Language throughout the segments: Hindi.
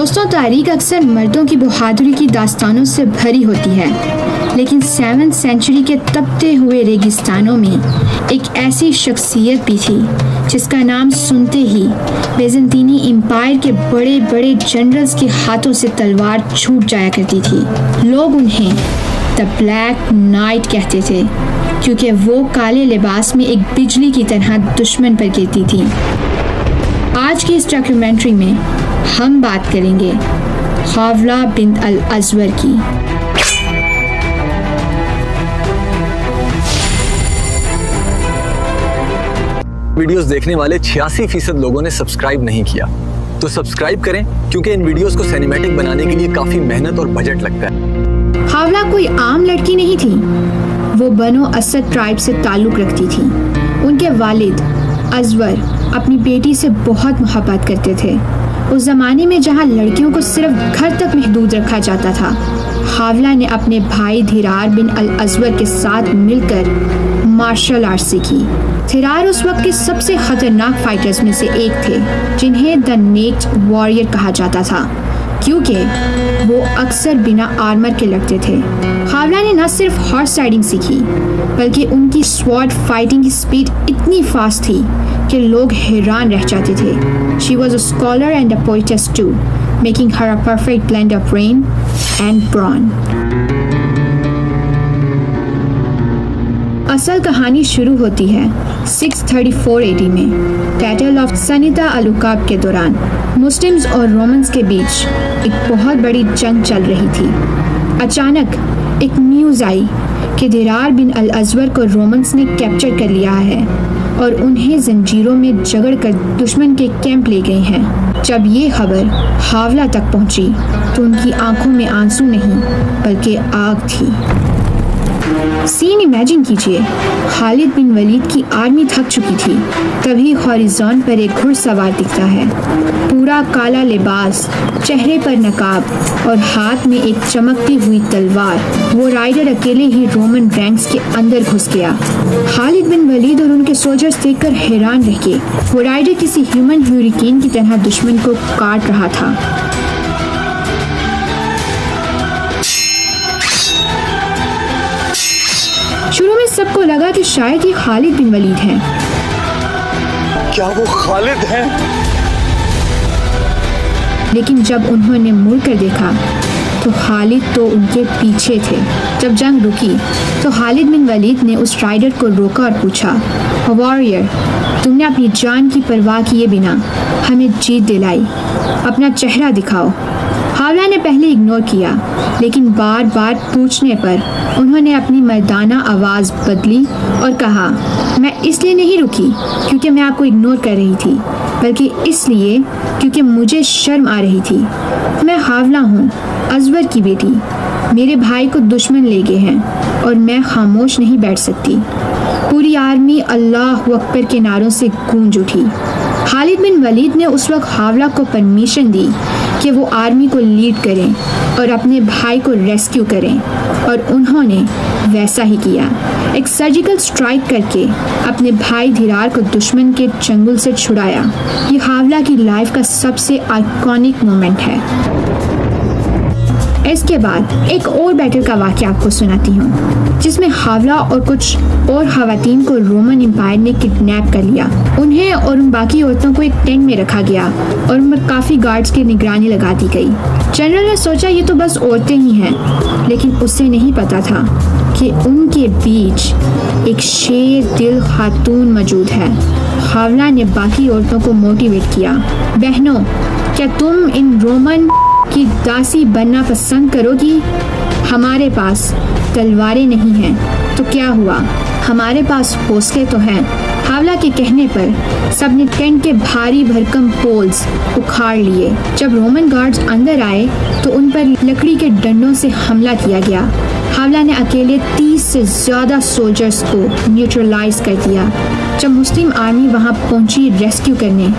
दोस्तों, तारीख अक्सर मर्दों की बहादुरी की दास्तानों से भरी होती है, लेकिन 7वीं सेंचुरी के तपते हुए रेगिस्तानों में एक ऐसी शख्सियत भी थी जिसका नाम सुनते ही बेज़ंतीनी एम्पायर के बड़े बड़े जनरल्स के हाथों से तलवार छूट जाया करती थी। लोग उन्हें द ब्लैक नाइट कहते थे क्योंकि वो काले लिबास में एक बिजली की तरह दुश्मन पर गिरती थी। आज की इस डॉक्यूमेंट्री में हम बात करेंगे हावला बिन अल अज़वर की। वीडियोस देखने वाले 86% लोगों ने सब्सक्राइब नहीं किया, तो सब्सक्राइब करें क्योंकि इन वीडियोस को सिनेमैटिक बनाने के लिए काफी मेहनत और बजट लगता है। हावला कोई आम लड़की नहीं थी, वो बनो असद ट्राइब से ताल्लुक रखती थी। उनके वालिद अज़वर अपनी बेटी से बहुत मोहब्बत करते थे। उस जमाने में जहाँ लड़कियों को सिर्फ घर तक महदूद रखा जाता था, हावला ने अपने भाई धिरार बिन अल अज़वर के साथ मिलकर मार्शल आर्ट सीखी। धिरार उस वक्त के सबसे खतरनाक फाइटर्स में से एक थे, जिन्हें द नेक्ड वॉरियर कहा जाता था क्योंकि वो अक्सर बिना आर्मर के लड़ते थे। हावला ने न सिर्फ हॉर्स राइडिंग सीखी, बल्कि उनकी स्वॉर्ड फाइटिंग की स्पीड इतनी फास्ट थी कि लोग हैरान रह जाते थे। She was a scholar and a poetess too, making her a perfect blend of brain and brawn. असल कहानी शुरू होती है 634 AD में बैटल ऑफ सनिता अल-उकाब के दौरान। मुस्लिम्स और रोमन्स के बीच एक बहुत बड़ी जंग चल रही थी। अचानक एक न्यूज़ आई कि धिरार बिन अल अज़वर को रोमन्स ने कैप्चर कर लिया है और उन्हें जंजीरों में जकड़कर दुश्मन के कैंप ले गए हैं। जब ये खबर हावला तक पहुंची तो उनकी आंखों में आंसू नहीं बल्कि आग थी। सीन इमेजिन कीजिए, खालिद बिन वलीद की आर्मी थक चुकी थी। तभी हॉरिज़ॉन पर एक घुड़सवार दिखता है, पूरा काला लिबास, चेहरे पर नकाब और हाथ में एक चमकती हुई तलवार। वो राइडर अकेले ही रोमन रैंक्स के अंदर घुस गया। खालिद बिन वलीद और उनके सोल्जर्स देखकर हैरान रह गए। वो राइडर किसी ह्यूमन ह्यूरिकेन की तरह दुश्मन को काट रहा था। शुरू में सबको लगा कि शायद ये खालिद बिन वलीद हैं। क्या वो खालिद हैं? लेकिन जब उन्होंने मुड़कर देखा तो खालिद तो उनके पीछे थे। जब जंग रुकी तो खालिद बिन वलीद ने उस राइडर को रोका और पूछा, वॉरियर, तुमने अपनी जान की परवाह किए बिना हमें जीत दिलाई, अपना चेहरा दिखाओ। हावला ने पहले इग्नोर किया, लेकिन बार बार पूछने पर उन्होंने अपनी मर्दाना आवाज़ बदली और कहा, मैं इसलिए नहीं रुकी क्योंकि मैं आपको इग्नोर कर रही थी, बल्कि इसलिए क्योंकि मुझे शर्म आ रही थी। मैं हावला हूँ, अज़वर की बेटी। मेरे भाई को दुश्मन ले गए हैं और मैं खामोश नहीं बैठ सकती। पूरी आर्मी अल्लाह अकबर के नारों से गूंज उठी। खालिद बिन वलीद ने उस वक्त हावला को परमिशन दी कि वो आर्मी को लीड करें और अपने भाई को रेस्क्यू करें, और उन्होंने वैसा ही किया। एक सर्जिकल स्ट्राइक करके अपने भाई धिरार को दुश्मन के चंगुल से छुड़ाया। ये हावला की लाइफ का सबसे आइकॉनिक मोमेंट है। इसके बाद एक और बैटल का वाक़या आपको सुनाती हूँ, जिसमें हावला और कुछ और खवातीन को रोमन एम्पायर ने किडनैप कर लिया। उन्हें और उन बाकी औरतों को एक टेंट में रखा गया और उन पर काफ़ी गार्ड्स की निगरानी लगा दी गई। जनरल ने सोचा ये तो बस औरतें ही हैं, लेकिन उसे नहीं पता था कि उनके बीच एक शेर दिल खातून मौजूद है। हावला ने बाकी औरतों को मोटिवेट किया, बहनों, क्या तुम इन रोमन की दासी बनना पसंद करोगी? हमारे पास तलवारें नहीं हैं तो क्या हुआ, हमारे पास हौसले तो हैं। हावला के कहने पर सबने टेंट के भारी भरकम पोल्स उखाड़ लिए। जब रोमन गार्ड्स अंदर आए तो उन पर लकड़ी के डंडों से हमला किया गया। हावला ने अकेले 30 से ज़्यादा सोल्जर्स को न्यूट्रलाइज कर दिया। जब मुस्लिम आर्मी वहां पहुंची रेस्क्यू करने,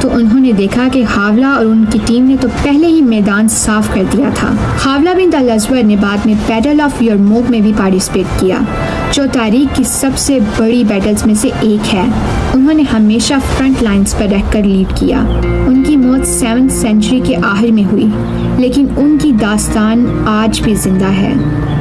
तो उन्होंने देखा कि हावला और उनकी टीम ने तो पहले ही मैदान साफ कर दिया था। हावला बिन अल अज़वर ने बाद में बैटल ऑफ यरमूक में भी पार्टिसिपेट किया, जो तारीख की सबसे बड़ी बैटल्स में से एक है। उन्होंने हमेशा फ्रंट लाइंस पर रहकर लीड किया। उनकी मौत 7th सेंचुरी के आखिर में हुई, लेकिन उनकी दास्तान आज भी जिंदा है।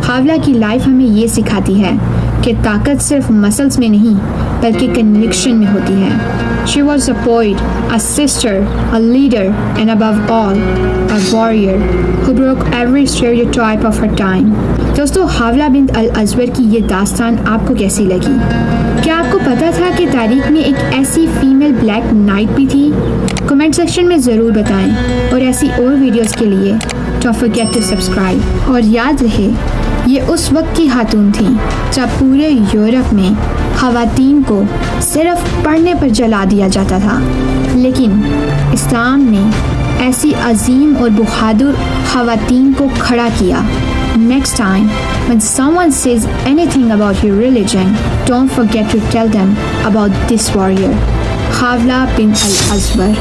हावला की लाइफ हमें ये सिखाती है कि ताकत सिर्फ मसल्स में नहीं बल्कि कन्विक्शन में होती है। She was a poet, a sister, a leader, and above all, a warrior who broke every stereotype of her time. दोस्तों, हावला बिन्त अल अज़वर की ये दास्तान आपको कैसी लगी? क्या आपको पता था कि तारीख में एक ऐसी फीमेल ब्लैक नाइट भी थी? कमेंट सेक्शन में ज़रूर बताएं और ऐसी और वीडियोस के लिए डोंट फॉरगेट टू सब्सक्राइब। और याद रहे, ये उस वक्त की खातून थी जब पूरे यूरोप में ख़वातीन को सिर्फ पढ़ने पर जला दिया जाता था, लेकिन इस्लाम ने ऐसी अजीम और बहादुर ख़वातीन को खड़ा किया। Next time, when someone says anything about your religion, don't forget to tell them about this warrior, Hawla bin al-Azwar.